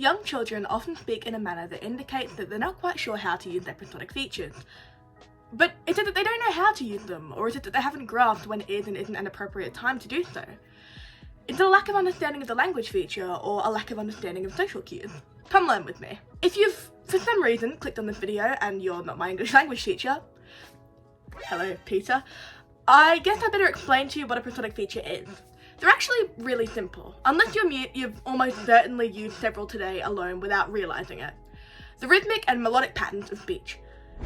Young children often speak in a manner that indicates that they're not quite sure how to use their prosodic features. But is it that they don't know how to use them, or is it that they haven't grasped when is and isn't an appropriate time to do so? Is it a lack of understanding of the language feature, or a lack of understanding of social cues? Come learn with me. If you've, for some reason, clicked on this video and you're not my English language teacher, hello Peter, I guess I better explain to you what a prosodic feature is. They're actually really simple. Unless you're mute, you've almost certainly used several today alone without realising it. The rhythmic and melodic patterns of speech.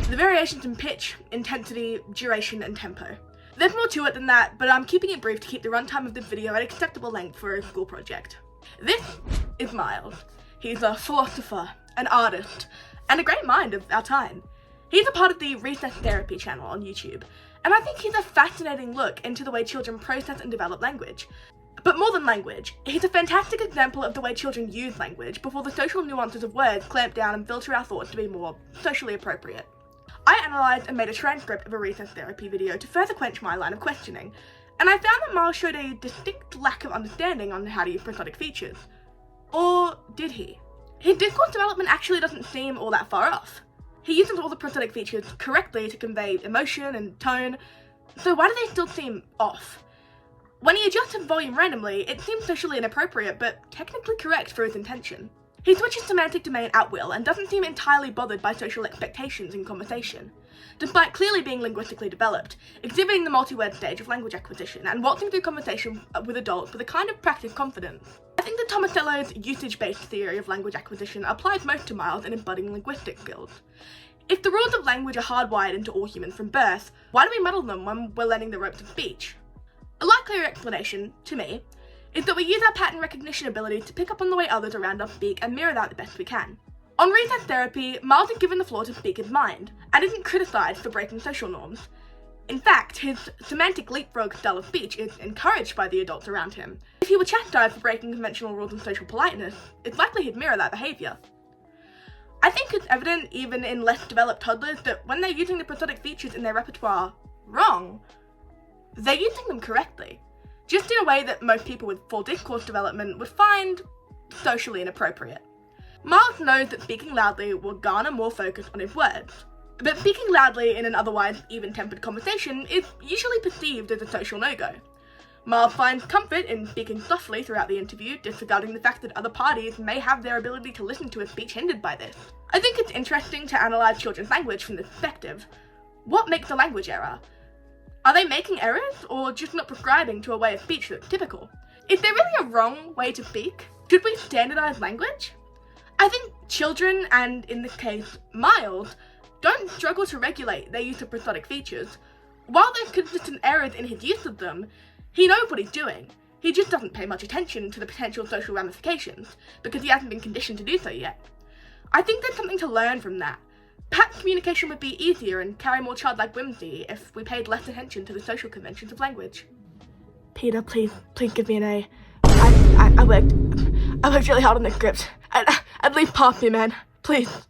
The variations in pitch, intensity, duration and tempo. There's more to it than that, but I'm keeping it brief to keep the runtime of the video at acceptable length for a school project. This is Miles. He's a philosopher, an artist, and a great mind of our time. He's a part of the Recess Therapy channel on YouTube, and I think he's a fascinating look into the way children process and develop language. But more than language, he's a fantastic example of the way children use language before the social nuances of words clamp down and filter our thoughts to be more socially appropriate. I analysed and made a transcript of a Recess Therapy video to further quench my line of questioning, and I found that Miles showed a distinct lack of understanding on how to use prosodic features. Or did he? His discourse development actually doesn't seem all that far off. He uses all the prosodic features correctly to convey emotion and tone, so why do they still seem off? When he adjusts his volume randomly, it seems socially inappropriate, but technically correct for his intention. He switches semantic domain at will and doesn't seem entirely bothered by social expectations in conversation, despite clearly being linguistically developed, exhibiting the multi-word stage of language acquisition and waltzing through conversation with adults with a kind of practiced confidence. I think that Tomasello's usage-based theory of language acquisition applies most to Miles in embodying linguistic skills. If the rules of language are hardwired into all humans from birth, why do we muddle them when we're learning the ropes of speech? A likelier explanation, to me, is that we use our pattern recognition ability to pick up on the way others around us speak and mirror that the best we can. On Recess Therapy, Miles is given the floor to speak his mind, and isn't criticised for breaking social norms. In fact, his semantic leapfrog style of speech is encouraged by the adults around him. If he were chastised for breaking conventional rules of social politeness, it's likely he'd mirror that behaviour. I think it's evident even in less developed toddlers that when they're using the prosodic features in their repertoire wrong, they're using them correctly, just in a way that most people with full discourse development would find socially inappropriate. Miles knows that speaking loudly will garner more focus on his words, but speaking loudly in an otherwise even-tempered conversation is usually perceived as a social no-go. Miles finds comfort in speaking softly throughout the interview, disregarding the fact that other parties may have their ability to listen to his speech hindered by this. I think it's interesting to analyse children's language from this perspective. What makes a language error? Are they making errors, or just not prescribing to a way of speech that's typical? Is there really a wrong way to speak? Should we standardise language? I think children, and in this case, Miles, don't struggle to regulate their use of prosodic features. While there's consistent errors in his use of them, he knows what he's doing. He just doesn't pay much attention to the potential social ramifications, because he hasn't been conditioned to do so yet. I think there's something to learn from that. Perhaps communication would be easier and carry more childlike whimsy if we paid less attention to the social conventions of language. Peter, please give me an A. I worked really hard on this script. At least pass me, man. Please.